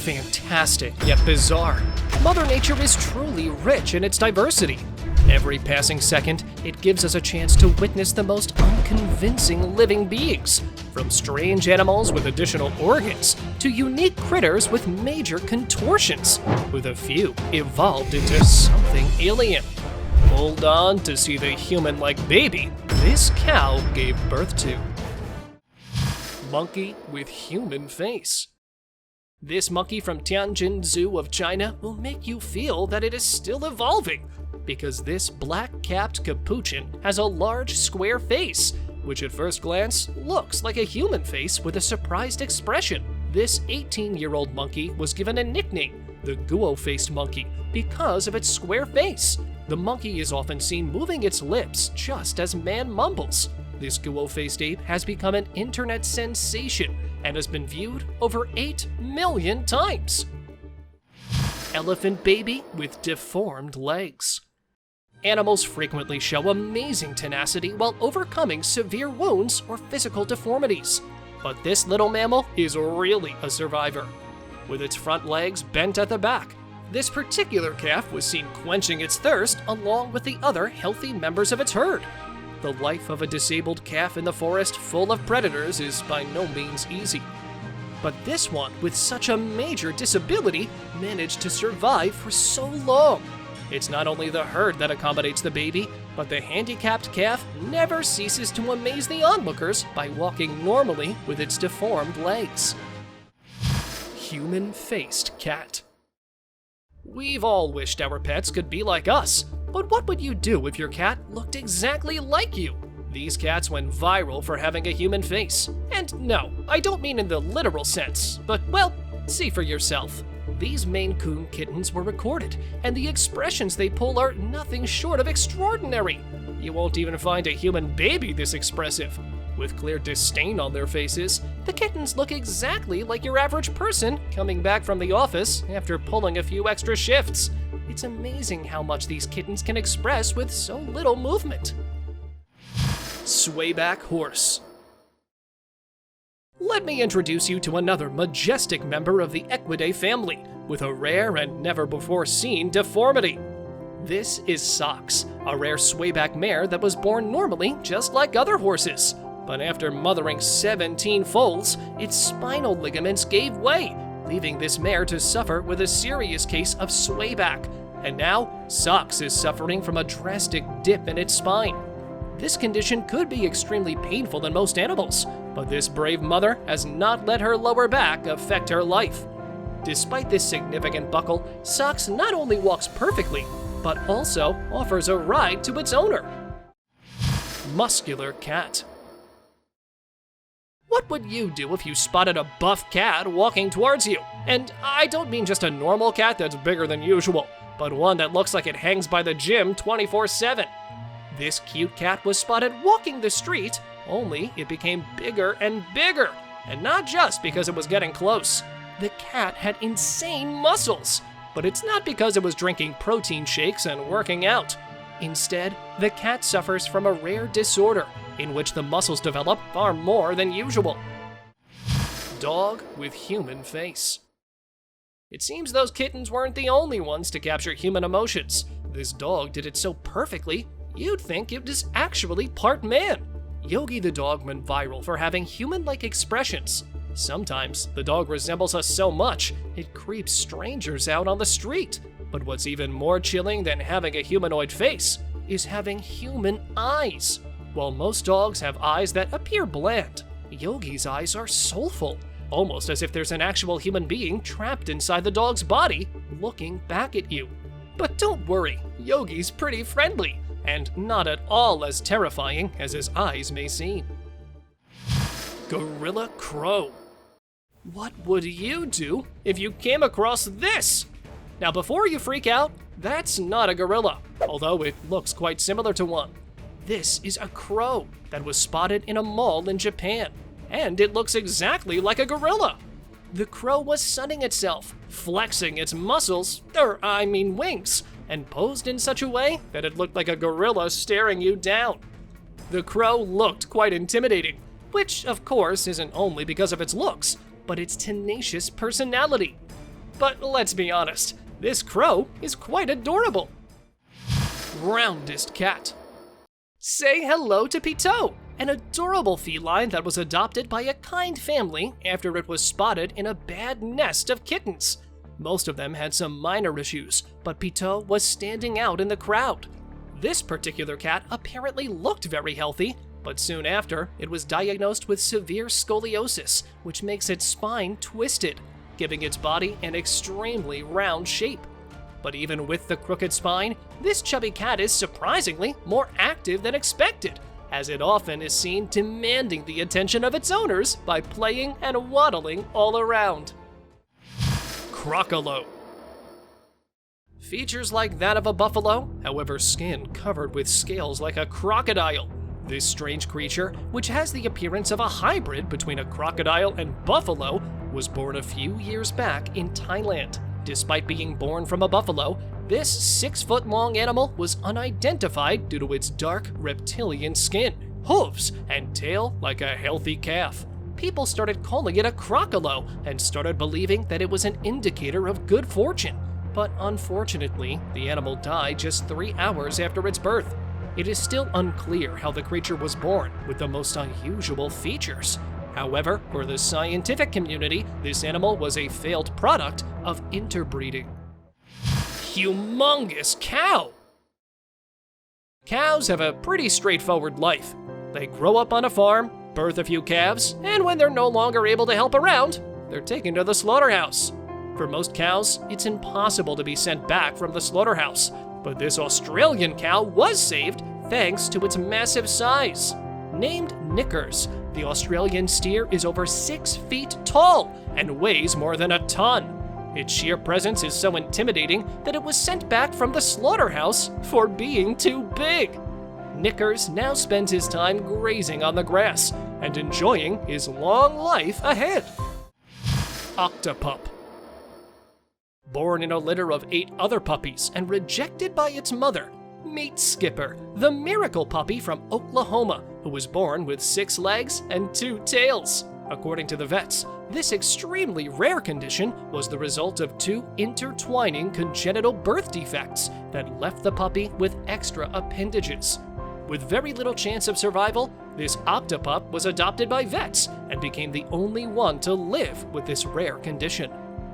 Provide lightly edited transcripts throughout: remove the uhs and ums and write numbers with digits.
Fantastic, yet bizarre. Mother Nature is truly rich in its diversity. Every passing second, it gives us a chance to witness the most unconvincing living beings, from strange animals with additional organs to unique critters with major contortions, with a few evolved into something alien. Hold on to see the human-like baby this cow gave birth to. Monkey with human face. This monkey from Tianjin Zoo of China will make you feel that it is still evolving, because this black-capped capuchin has a large square face, which at first glance looks like a human face with a surprised expression. This 18-year-old monkey was given a nickname, the guo-faced monkey, because of its square face. The monkey is often seen moving its lips just as man mumbles. This guo-faced ape has become an internet sensation and has been viewed over 8 million times. Elephant baby with deformed legs. Animals frequently show amazing tenacity while overcoming severe wounds or physical deformities. But this little mammal is really a survivor. With its front legs bent at the back, this particular calf was seen quenching its thirst along with the other healthy members of its herd. The life of a disabled calf in the forest full of predators is by no means easy. But this one, with such a major disability, managed to survive for so long. It's not only the herd that accommodates the baby, but the handicapped calf never ceases to amaze the onlookers by walking normally with its deformed legs. Human-faced cat. We've all wished our pets could be like us, but what would you do if your cat looked exactly like you? These cats went viral for having a human face. And no, I don't mean in the literal sense, but well, see for yourself. These Maine Coon kittens were recorded, and the expressions they pull are nothing short of extraordinary. You won't even find a human baby this expressive. With clear disdain on their faces, the kittens look exactly like your average person coming back from the office after pulling a few extra shifts. It's amazing how much these kittens can express with so little movement. Swayback horse. Let me introduce you to another majestic member of the Equidae family, with a rare and never-before-seen deformity. This is Socks, a rare swayback mare that was born normally just like other horses. But after mothering 17 foals, its spinal ligaments gave way, leaving this mare to suffer with a serious case of swayback. And now, Socks is suffering from a drastic dip in its spine. This condition could be extremely painful in most animals, but this brave mother has not let her lower back affect her life. Despite this significant buckle, Socks not only walks perfectly, but also offers a ride to its owner. Muscular cat. What would you do if you spotted a buff cat walking towards you? And I don't mean just a normal cat that's bigger than usual, but one that looks like it hangs by the gym 24/7. This cute cat was spotted walking the street, only it became bigger and bigger. And not just because it was getting close. The cat had insane muscles, but it's not because it was drinking protein shakes and working out. Instead, the cat suffers from a rare disorder in which the muscles develop far more than usual. Dog with human face. It seems those kittens weren't the only ones to capture human emotions. This dog did it so perfectly, you'd think it was actually part man. Yogi the dog went viral for having human-like expressions. Sometimes, the dog resembles us so much, it creeps strangers out on the street. But what's even more chilling than having a humanoid face is having human eyes. While most dogs have eyes that appear bland, Yogi's eyes are soulful, almost as if there's an actual human being trapped inside the dog's body, looking back at you. But don't worry, Yogi's pretty friendly, and not at all as terrifying as his eyes may seem. Gorilla crow. What would you do if you came across this? Now before you freak out, that's not a gorilla, although it looks quite similar to one. This is a crow that was spotted in a mall in Japan, and it looks exactly like a gorilla. The crow was sunning itself, flexing its muscles, wings, and posed in such a way that it looked like a gorilla staring you down. The crow looked quite intimidating, which of course isn't only because of its looks, but its tenacious personality. But let's be honest, this crow is quite adorable. Roundest cat. Say hello to Pitot, an adorable feline that was adopted by a kind family after it was spotted in a bad nest of kittens. Most of them had some minor issues, but Pitot was standing out in the crowd. This particular cat apparently looked very healthy, but soon after, it was diagnosed with severe scoliosis, which makes its spine twisted, giving its body an extremely round shape. But even with the crooked spine, this chubby cat is surprisingly more active than expected, as it often is seen demanding the attention of its owners by playing and waddling all around. Crocodile. Features like that of a buffalo, however skin covered with scales like a crocodile. This strange creature, which has the appearance of a hybrid between a crocodile and buffalo, was born a few years back in Thailand. Despite being born from a buffalo, this 6-foot-long animal was unidentified due to its dark reptilian skin, hooves, and tail like a healthy calf. People started calling it a crocodile and started believing that it was an indicator of good fortune. But unfortunately, the animal died just 3 hours after its birth. It is still unclear how the creature was born with the most unusual features. However, for the scientific community, this animal was a failed product of interbreeding. Humongous cow! Cows have a pretty straightforward life. They grow up on a farm, birth a few calves, and when they're no longer able to help around, they're taken to the slaughterhouse. For most cows, it's impossible to be sent back from the slaughterhouse, but this Australian cow was saved thanks to its massive size. Named Knickers, the Australian steer is over 6 feet tall and weighs more than a ton. Its sheer presence is so intimidating that it was sent back from the slaughterhouse for being too big. Knickers now spends his time grazing on the grass and enjoying his long life ahead. Octopup. Born in a litter of 8 other puppies and rejected by its mother, meet Skipper, the miracle puppy from Oklahoma, who was born with 6 legs and 2 tails. According to the vets, this extremely rare condition was the result of 2 intertwining congenital birth defects that left the puppy with extra appendages. With very little chance of survival, this octopup was adopted by vets and became the only one to live with this rare condition.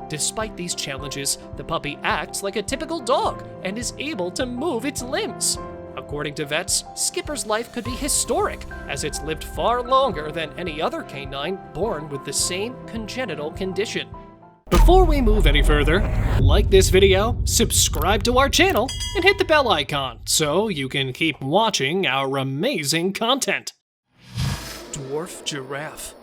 Despite these challenges, the puppy acts like a typical dog and is able to move its limbs. According to vets, Skipper's life could be historic, as it's lived far longer than any other canine born with the same congenital condition. Before we move any further, like this video, subscribe to our channel, and hit the bell icon so you can keep watching our amazing content. Dwarf giraffe.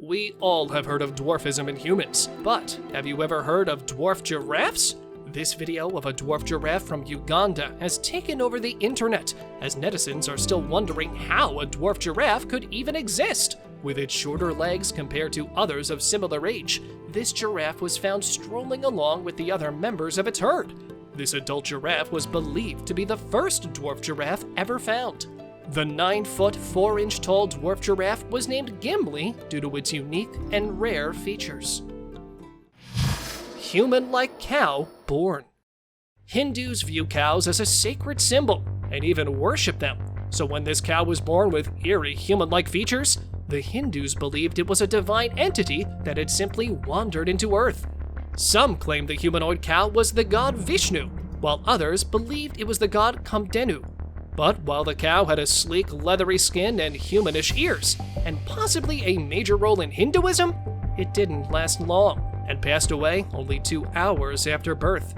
We all have heard of dwarfism in humans, but have you ever heard of dwarf giraffes? This video of a dwarf giraffe from Uganda has taken over the internet, as netizens are still wondering how a dwarf giraffe could even exist. With its shorter legs compared to others of similar age, this giraffe was found strolling along with the other members of its herd. This adult giraffe was believed to be the first dwarf giraffe ever found. The 9-foot, 4-inch tall dwarf giraffe was named Gimli due to its unique and rare features. Human-like cow born. Hindus view cows as a sacred symbol and even worship them. So when this cow was born with eerie human-like features, the Hindus believed it was a divine entity that had simply wandered into Earth. Some claimed the humanoid cow was the god Vishnu, while others believed it was the god Kamdenu. But while the cow had a sleek, leathery skin and humanish ears, and possibly a major role in Hinduism, it didn't last long and passed away only 2 hours after birth.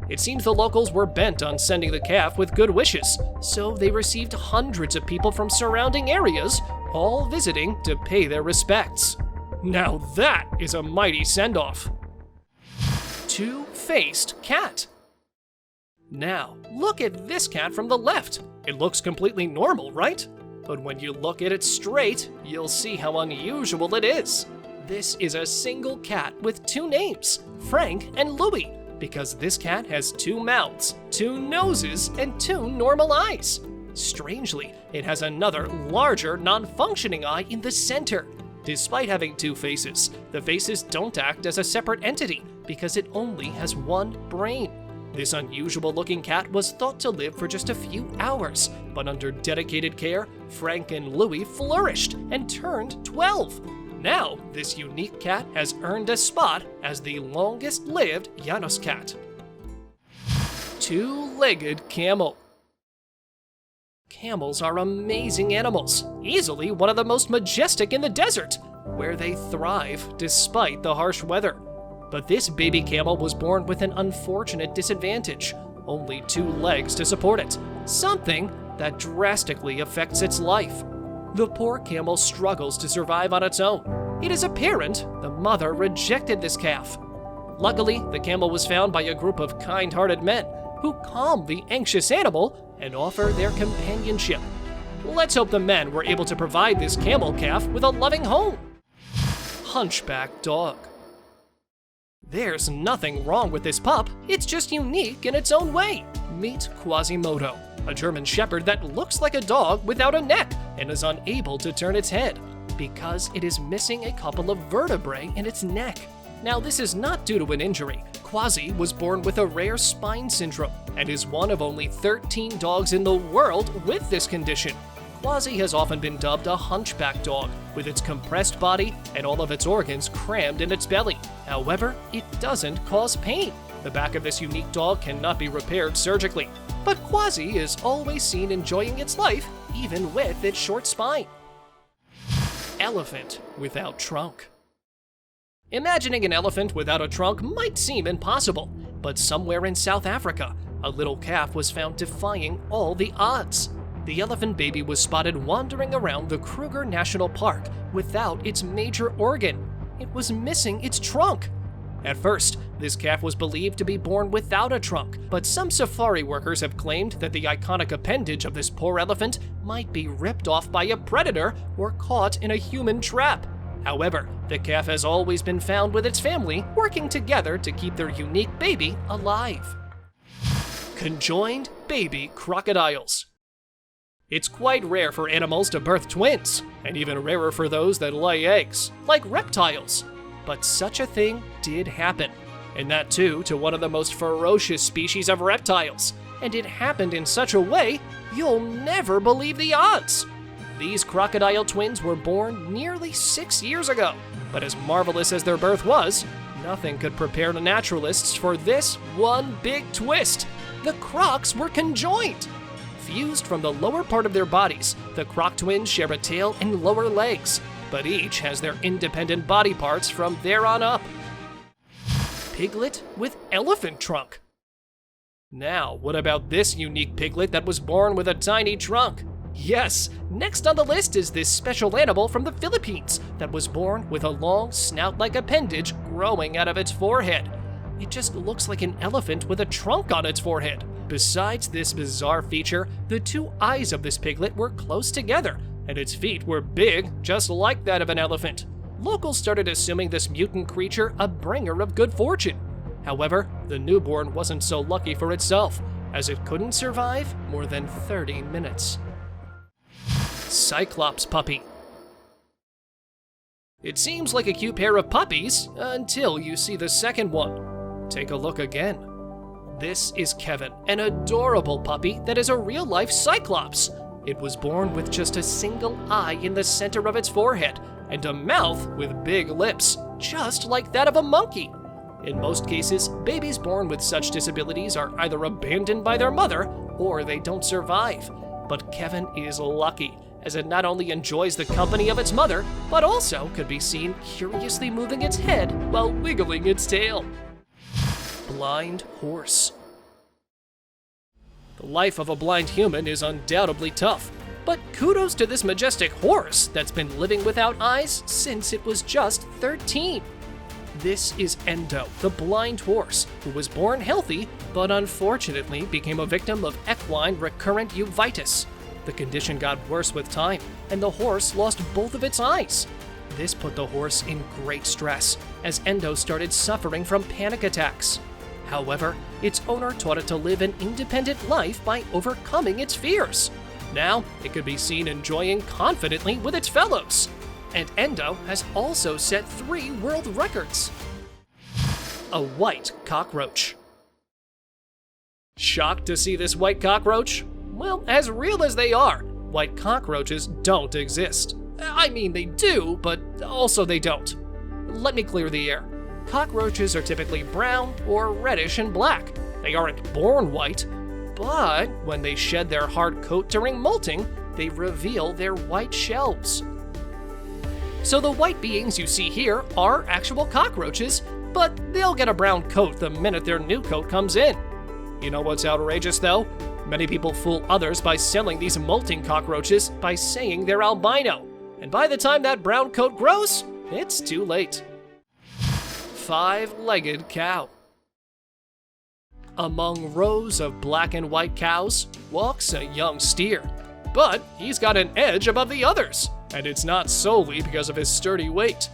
It seems the locals were bent on sending the calf with good wishes, so they received hundreds of people from surrounding areas, all visiting to pay their respects. Now that is a mighty send-off. Two-faced cat. Now, look at this cat from the left. It looks completely normal, right? But when you look at it straight, you'll see how unusual it is. This is a single cat with 2 names, Frank and Louie, because this cat has 2 mouths, 2 noses, and 2 normal eyes. Strangely, it has another, larger, non-functioning eye in the center. Despite having 2 faces, the faces don't act as a separate entity, because it only has one brain. This unusual-looking cat was thought to live for just a few hours, but under dedicated care, Frank and Louie flourished and turned 12. Now, this unique cat has earned a spot as the longest-lived Janos cat. Two-legged camel. Camels are amazing animals, easily one of the most majestic in the desert, where they thrive despite the harsh weather. But this baby camel was born with an unfortunate disadvantage: only 2 legs to support it, something that drastically affects its life. The poor camel struggles to survive on its own. It is apparent the mother rejected this calf. Luckily, the camel was found by a group of kind-hearted men who calm the anxious animal and offer their companionship. Let's hope the men were able to provide this camel calf with a loving home. Hunchback dog. There's nothing wrong with this pup, it's just unique in its own way. Meet Quasimodo, a German shepherd that looks like a dog without a neck and is unable to turn its head because it is missing a couple of vertebrae in its neck. Now, this is not due to an injury. Quasi was born with a rare spine syndrome and is one of only 13 dogs in the world with this condition. Quasi has often been dubbed a hunchback dog, with its compressed body and all of its organs crammed in its belly. However, it doesn't cause pain. The back of this unique dog cannot be repaired surgically, but Quasi is always seen enjoying its life, even with its short spine. Elephant without trunk. Imagining an elephant without a trunk might seem impossible, but somewhere in South Africa, a little calf was found defying all the odds. The elephant baby was spotted wandering around the Kruger National Park without its major organ. It was missing its trunk. At first, this calf was believed to be born without a trunk, but some safari workers have claimed that the iconic appendage of this poor elephant might be ripped off by a predator or caught in a human trap. However, the calf has always been found with its family, working together to keep their unique baby alive. Conjoined baby crocodiles. It's quite rare for animals to birth twins, and even rarer for those that lay eggs, like reptiles. But such a thing did happen, and that too to one of the most ferocious species of reptiles. And it happened in such a way, you'll never believe the odds. These crocodile twins were born nearly 6 years ago, but as marvelous as their birth was, nothing could prepare the naturalists for this one big twist. The crocs were conjoined. Fused from the lower part of their bodies, the croc twins share a tail and lower legs, but each has their independent body parts from there on up. Piglet with elephant trunk. Now, what about this unique piglet that was born with a tiny trunk? Yes, next on the list is this special animal from the Philippines that was born with a long snout-like appendage growing out of its forehead. It just looks like an elephant with a trunk on its forehead. Besides this bizarre feature, the 2 eyes of this piglet were close together, and its feet were big, just like that of an elephant. Locals started assuming this mutant creature a bringer of good fortune. However, the newborn wasn't so lucky for itself, as it couldn't survive more than 30 minutes. Cyclops puppy. It seems like a cute pair of puppies until you see the second one. Take a look again. This is Kevin, an adorable puppy that is a real-life Cyclops. It was born with just a single eye in the center of its forehead and a mouth with big lips, just like that of a monkey. In most cases, babies born with such disabilities are either abandoned by their mother or they don't survive. But Kevin is lucky, as it not only enjoys the company of its mother, but also could be seen curiously moving its head while wiggling its tail. Blind horse. The life of a blind human is undoubtedly tough, but kudos to this majestic horse that's been living without eyes since it was just 13. This is Endo, the blind horse, who was born healthy, but unfortunately became a victim of equine recurrent uveitis. The condition got worse with time, and the horse lost both of its eyes. This put the horse in great stress, as Endo started suffering from panic attacks. However, its owner taught it to live an independent life by overcoming its fears. Now, it could be seen enjoying confidently with its fellows. And Endo has also set 3 world records. A white cockroach. Shocked to see this white cockroach? Well, as real as they are, white cockroaches don't exist. I mean, they do, but also they don't. Let me clear the air. Cockroaches are typically brown or reddish and black. They aren't born white, but when they shed their hard coat during molting, they reveal their white shells. So the white beings you see here are actual cockroaches, but they'll get a brown coat the minute their new coat comes in. You know what's outrageous though? Many people fool others by selling these molting cockroaches by saying they're albino. And by the time that brown coat grows, it's too late. Five-legged cow. Among rows of black and white cows walks a young steer. But he's got an edge above the others, and it's not solely because of his sturdy weight.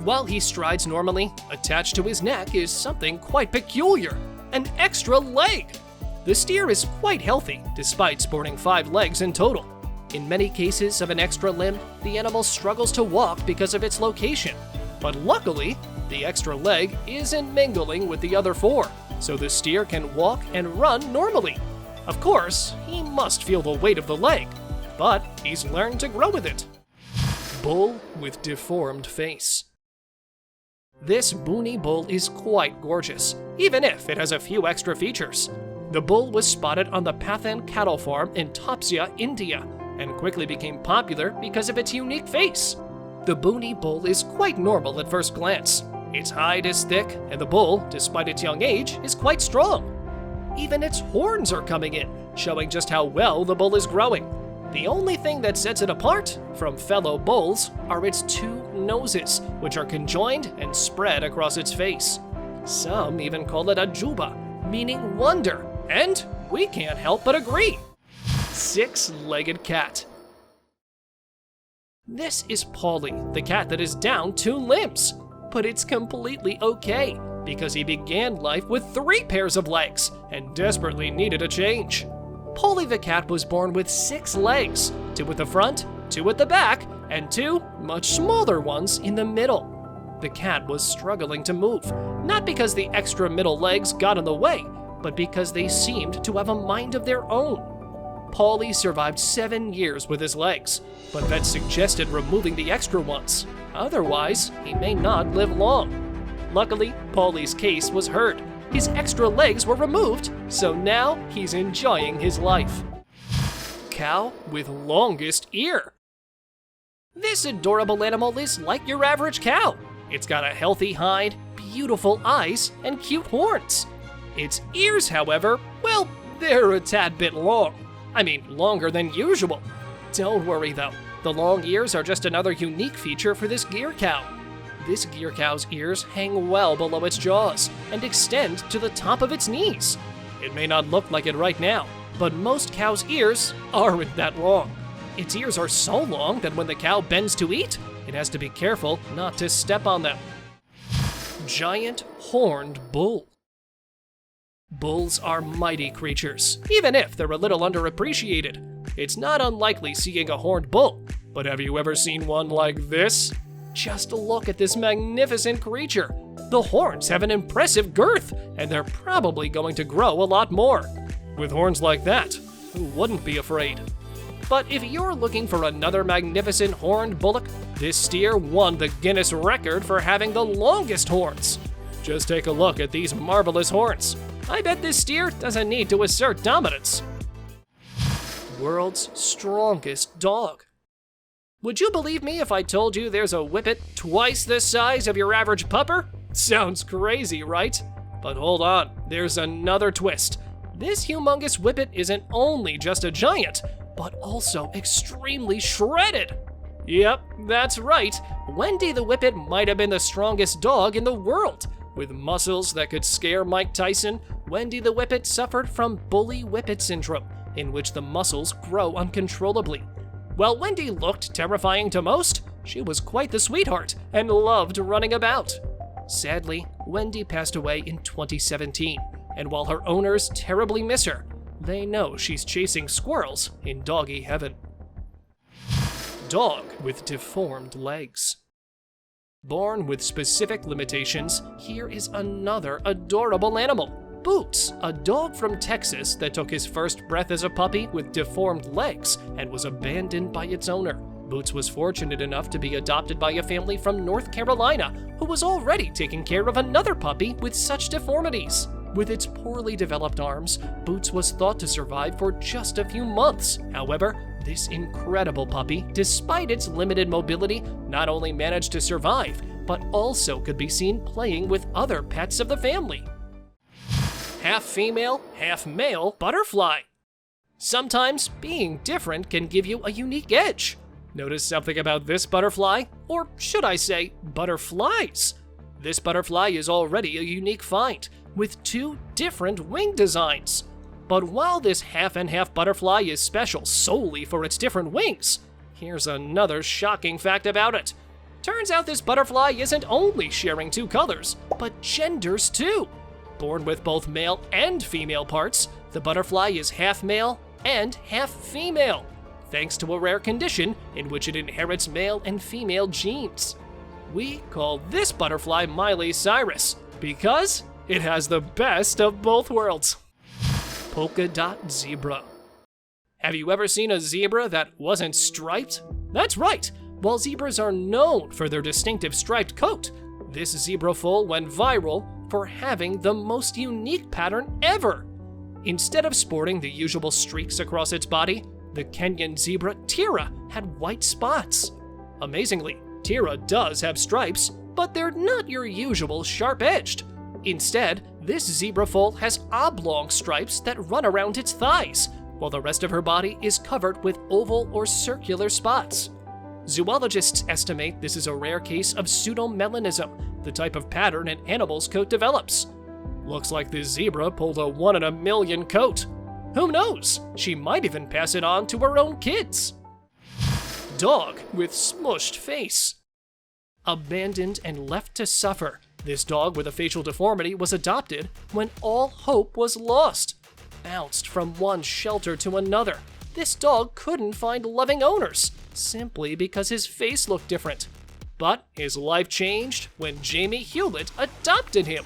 While he strides normally, attached to his neck is something quite peculiar, an extra leg. The steer is quite healthy, despite sporting 5 legs in total. In many cases of an extra limb, the animal struggles to walk because of its location. But luckily, the extra leg isn't mingling with the other 4, so the steer can walk and run normally. Of course, he must feel the weight of the leg, but he's learned to grow with it. Bull with deformed face. This bony bull is quite gorgeous, even if it has a few extra features. The bull was spotted on the Pathan cattle farm in Topsia, India, and quickly became popular because of its unique face. The bony bull is quite normal at first glance. Its hide is thick, and the bull, despite its young age, is quite strong. Even its horns are coming in, showing just how well the bull is growing. The only thing that sets it apart from fellow bulls are its 2 noses, which are conjoined and spread across its face. Some even call it a juba, meaning wonder, and we can't help but agree. 6-legged cat. This is Polly, the cat that is down 2 limbs. But it's completely okay, because he began life with 3 pairs of legs and desperately needed a change. Polly the cat was born with 6 legs, 2 at the front, 2 at the back, and 2 much smaller ones in the middle. The cat was struggling to move, not because the extra middle legs got in the way, but because they seemed to have a mind of their own. Polly survived 7 years with his legs, but vets suggested removing the extra ones. Otherwise, he may not live long. Luckily, Polly's case was heard. His extra legs were removed, so now he's enjoying his life. Cow with longest ear. This adorable animal is like your average cow. It's got a healthy hide, beautiful eyes, and cute horns. Its ears, however, well, they're a tad bit long. I mean, longer than usual. Don't worry though. The long ears are just another unique feature for this gyr cow. This gyr cow's ears hang well below its jaws and extend to the top of its knees. It may not look like it right now, but most cows' ears aren't that long. Its ears are so long that when the cow bends to eat, it has to be careful not to step on them. Giant horned bull. Bulls are mighty creatures, even if they're a little underappreciated. It's not unlikely seeing a horned bull, but have you ever seen one like this? Just look at this magnificent creature. The horns have an impressive girth, and they're probably going to grow a lot more. With horns like that, who wouldn't be afraid? But if you're looking for another magnificent horned bullock, this steer won the Guinness record for having the longest horns. Just take a look at these marvelous horns. I bet this steer doesn't need to assert dominance. World's strongest dog. Would you believe me if I told you there's a whippet twice the size of your average pupper? Sounds crazy, right? But hold on, there's another twist. This humongous whippet isn't only just a giant, but also extremely shredded. Yep, that's right. Wendy the Whippet might have been the strongest dog in the world. With muscles that could scare Mike Tyson, Wendy the Whippet suffered from bully whippet syndrome, in which the muscles grow uncontrollably. While Wendy looked terrifying to most, she was quite the sweetheart and loved running about. Sadly, Wendy passed away in 2017, and while her owners terribly miss her, they know she's chasing squirrels in doggy heaven. Dog with deformed legs. Born with specific limitations, here is another adorable animal. Boots, a dog from Texas that took his first breath as a puppy with deformed legs and was abandoned by its owner. Boots was fortunate enough to be adopted by a family from North Carolina who was already taking care of another puppy with such deformities. With its poorly developed arms, Boots was thought to survive for just a few months. However, this incredible puppy, despite its limited mobility, not only managed to survive, but also could be seen playing with other pets of the family. Half female, half male butterfly. Sometimes being different can give you a unique edge. Notice something about this butterfly? Or should I say, butterflies? This butterfly is already a unique find, with two different wing designs. But while this half and half butterfly is special solely for its different wings, here's another shocking fact about it. Turns out this butterfly isn't only sharing two colors, but genders too. Born with both male and female parts, the butterfly is half male and half female, thanks to a rare condition in which it inherits male and female genes. We call this butterfly Miley Cyrus because it has the best of both worlds. Polka dot zebra. Have you ever seen a zebra that wasn't striped? That's right! While zebras are known for their distinctive striped coat, this zebra foal went viral for having the most unique pattern ever. Instead of sporting the usual streaks across its body, the Kenyan zebra Tira had white spots. Amazingly, Tira does have stripes, but they're not your usual sharp-edged. Instead, this zebra foal has oblong stripes that run around its thighs, while the rest of her body is covered with oval or circular spots. Zoologists estimate this is a rare case of pseudomelanism, the type of pattern an animal's coat develops. Looks like this zebra pulled a 1 in a million coat. Who knows? She might even pass it on to her own kids. Dog with smushed face. Abandoned and left to suffer, this dog with a facial deformity was adopted when all hope was lost. Bounced from one shelter to another, this dog couldn't find loving owners, simply because his face looked different. But his life changed when Jamie Hewlett adopted him.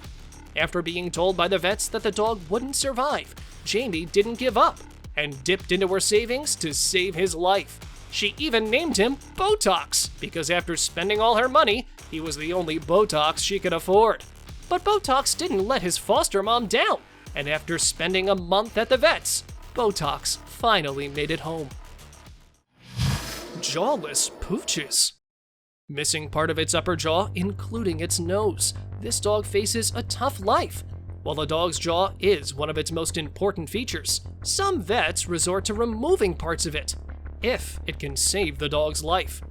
After being told by the vets that the dog wouldn't survive, Jamie didn't give up and dipped into her savings to save his life. She even named him Botox, because after spending all her money, he was the only Botox she could afford. But Botox didn't let his foster mom down, and after spending a month at the vets, Botox finally made it home. Jawless Pooches. Missing part of its upper jaw, including its nose, this dog faces a tough life. While a dog's jaw is one of its most important features, some vets resort to removing parts of it, if it can save the dog's life.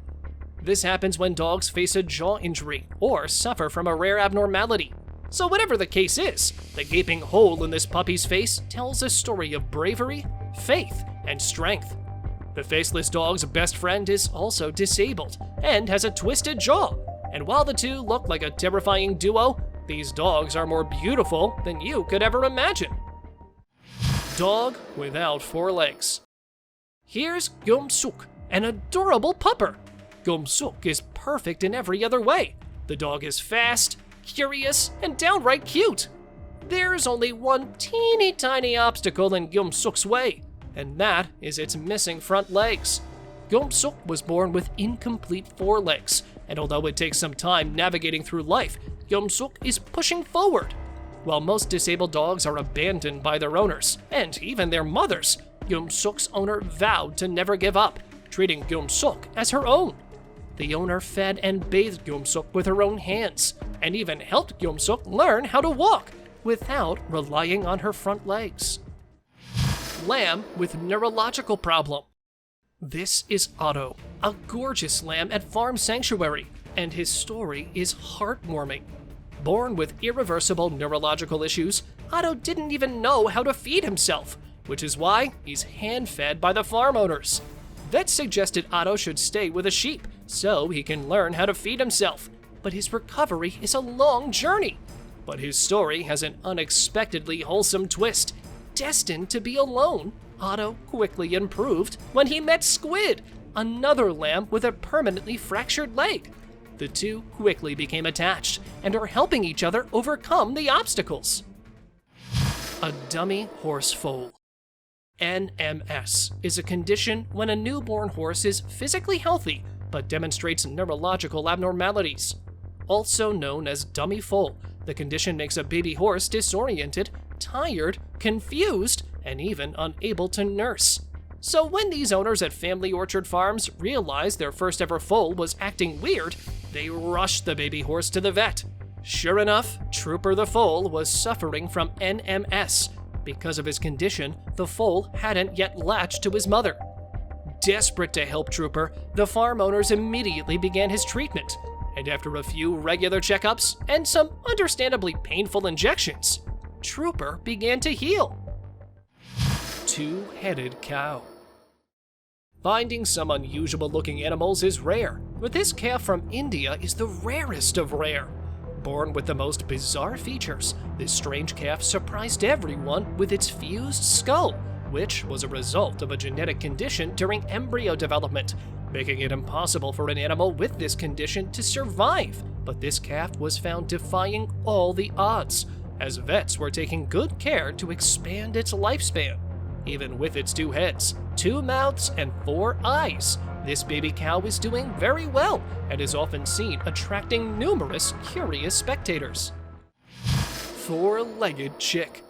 This happens when dogs face a jaw injury or suffer from a rare abnormality. So whatever the case is, the gaping hole in this puppy's face tells a story of bravery, faith, and strength. The faceless dog's best friend is also disabled and has a twisted jaw, and while the two look like a terrifying duo, these dogs are more beautiful than you could ever imagine. Dog without 4 legs. Here's Gum-Suk, an adorable pupper. Gum-Suk is perfect in every other way. The dog is fast, curious, and downright cute. There's only one teeny tiny obstacle in Gum-Suk's way, and that is its missing front legs. Gum-Suk was born with incomplete forelegs, and although it takes some time navigating through life, Gum-Suk is pushing forward. While most disabled dogs are abandoned by their owners, and even their mothers, Gum-Suk's owner vowed to never give up, treating Gum-Suk as her own. The owner fed and bathed Gum-Suk with her own hands, and even helped Gum-Suk learn how to walk without relying on her front legs. Lamb with neurological problem. This is Otto, a gorgeous lamb at Farm Sanctuary, and his story is heartwarming. Born with irreversible neurological issues, Otto didn't even know how to feed himself, which is why he's hand-fed by the farm owners. Vets suggested Otto should stay with a sheep so he can learn how to feed himself, but his recovery is a long journey. But his story has an unexpectedly wholesome twist. Destined to be alone, Otto quickly improved when he met Squid, another lamb with a permanently fractured leg. The two quickly became attached and are helping each other overcome the obstacles. A dummy horse foal. NMS is a condition when a newborn horse is physically healthy but demonstrates neurological abnormalities. Also known as dummy foal, the condition makes a baby horse disoriented, tired, confused, and even unable to nurse. So when these owners at Family Orchard Farms realized their first ever foal was acting weird, they rushed the baby horse to the vet. Sure enough, Trooper the foal was suffering from NMS. Because of his condition, the foal hadn't yet latched to his mother. Desperate to help Trooper, the farm owners immediately began his treatment, and after a few regular checkups and some understandably painful injections, Trooper began to heal. Two-headed cow. Finding some unusual-looking animals is rare, but this calf from India is the rarest of rare. Born with the most bizarre features, this strange calf surprised everyone with its fused skull, which was a result of a genetic condition during embryo development, making it impossible for an animal with this condition to survive. But this calf was found defying all the odds, as vets were taking good care to expand its lifespan. Even with its 2 heads, 2 mouths, and 4 eyes, this baby cow is doing very well and is often seen attracting numerous curious spectators. 4-legged chick.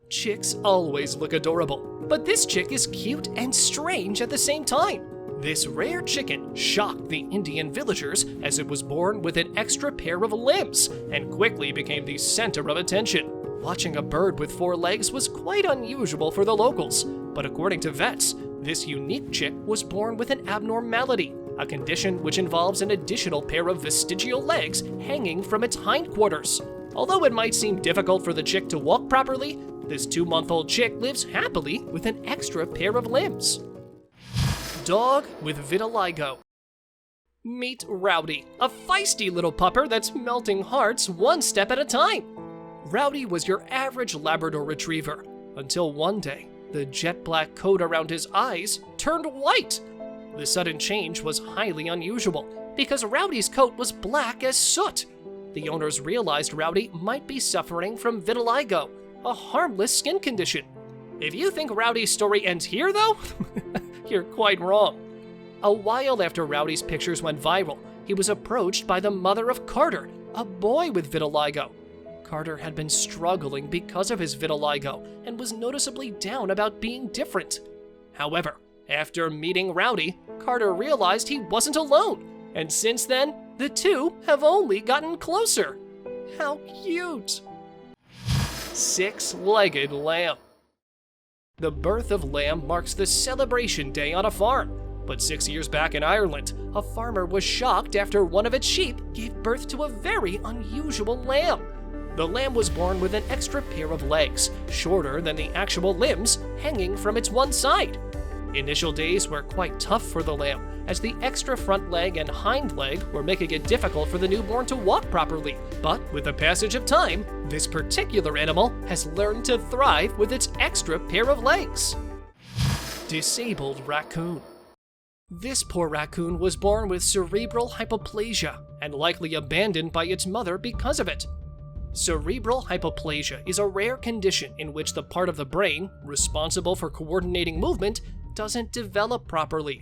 Chicks always look adorable, but this chick is cute and strange at the same time. This rare chicken shocked the Indian villagers as it was born with an extra pair of limbs and quickly became the center of attention. Watching a bird with 4 legs was quite unusual for the locals, but according to vets, this unique chick was born with an abnormality, a condition which involves an additional pair of vestigial legs hanging from its hindquarters. Although it might seem difficult for the chick to walk properly, this 2-month-old chick lives happily with an extra pair of limbs. Dog with vitiligo. Meet Rowdy, a feisty little pupper that's melting hearts one step at a time. Rowdy was your average Labrador retriever, until one day, the jet black coat around his eyes turned white. The sudden change was highly unusual, because Rowdy's coat was black as soot. The owners realized Rowdy might be suffering from vitiligo, a harmless skin condition. If you think Rowdy's story ends here, though, you're quite wrong. A while after Rowdy's pictures went viral, he was approached by the mother of Carter, a boy with vitiligo. Carter had been struggling because of his vitiligo and was noticeably down about being different. However, after meeting Rowdy, Carter realized he wasn't alone, and since then, the two have only gotten closer. How cute! 6-legged lamb. The birth of lamb marks the celebration day on a farm, but 6 years back in Ireland, a farmer was shocked after one of its sheep gave birth to a very unusual lamb. The lamb was born with an extra pair of legs, shorter than the actual limbs, hanging from its one side. Initial days were quite tough for the lamb, as the extra front leg and hind leg were making it difficult for the newborn to walk properly. But with the passage of time, this particular animal has learned to thrive with its extra pair of legs. Disabled raccoon. This poor raccoon was born with cerebral hypoplasia and likely abandoned by its mother because of it. Cerebral hypoplasia is a rare condition in which the part of the brain responsible for coordinating movement doesn't develop properly.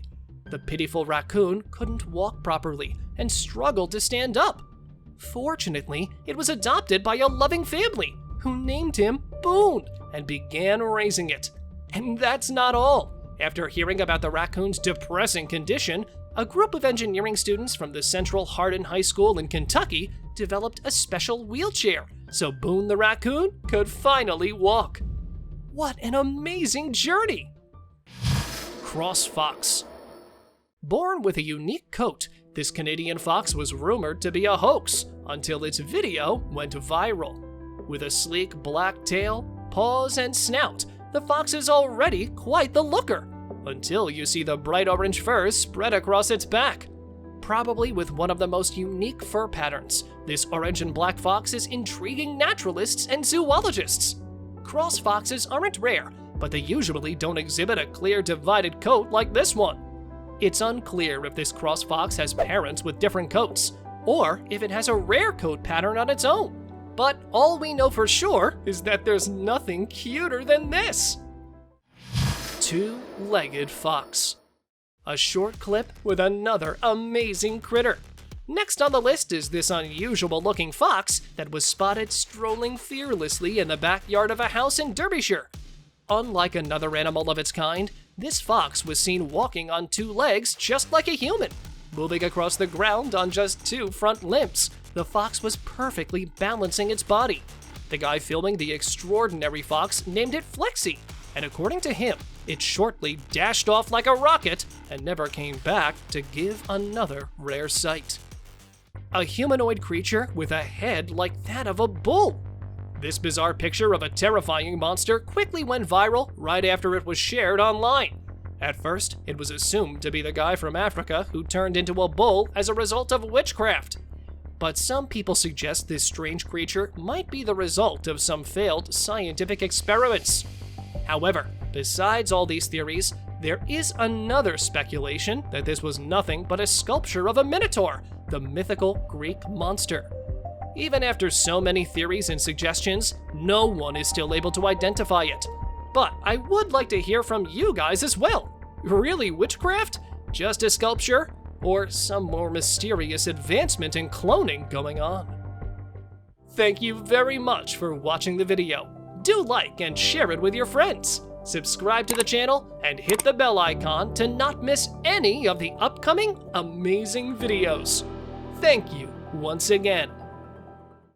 The pitiful raccoon couldn't walk properly and struggled to stand up. Fortunately, it was adopted by a loving family who named him Boone and began raising it. And that's not all. After hearing about the raccoon's depressing condition, a group of engineering students from the Central Hardin High School in Kentucky developed a special wheelchair so Boone the raccoon could finally walk. What an amazing journey! Cross fox. Born with a unique coat, this Canadian fox was rumored to be a hoax until its video went viral. With a sleek black tail, paws, and snout, the fox is already quite the looker, until you see the bright orange fur spread across its back. Probably with one of the most unique fur patterns, this orange and black fox is intriguing naturalists and zoologists. Cross foxes aren't rare, but they usually don't exhibit a clear divided coat like this one. It's unclear if this cross fox has parents with different coats, or if it has a rare coat pattern on its own. But all we know for sure is that there's nothing cuter than this. Two-legged fox. A short clip with another amazing critter. Next on the list is this unusual-looking fox that was spotted strolling fearlessly in the backyard of a house in Derbyshire. Unlike another animal of its kind, this fox was seen walking on two legs just like a human, moving across the ground on just two front limbs. The fox was perfectly balancing its body. The guy filming the extraordinary fox named it Flexi, and according to him, it shortly dashed off like a rocket and never came back to give another rare sight. A humanoid creature with a head like that of a bull. This bizarre picture of a terrifying monster quickly went viral right after it was shared online. At first, it was assumed to be the guy from Africa who turned into a bull as a result of witchcraft. But some people suggest this strange creature might be the result of some failed scientific experiments. However, besides all these theories, there is another speculation that this was nothing but a sculpture of a minotaur, the mythical Greek monster. Even after so many theories and suggestions, no one is still able to identify it. But I would like to hear from you guys as well. Really witchcraft? Just a sculpture? Or some more mysterious advancement in cloning going on? Thank you very much for watching the video. Do like and share it with your friends. Subscribe to the channel and hit the bell icon to not miss any of the upcoming amazing videos. Thank you once again.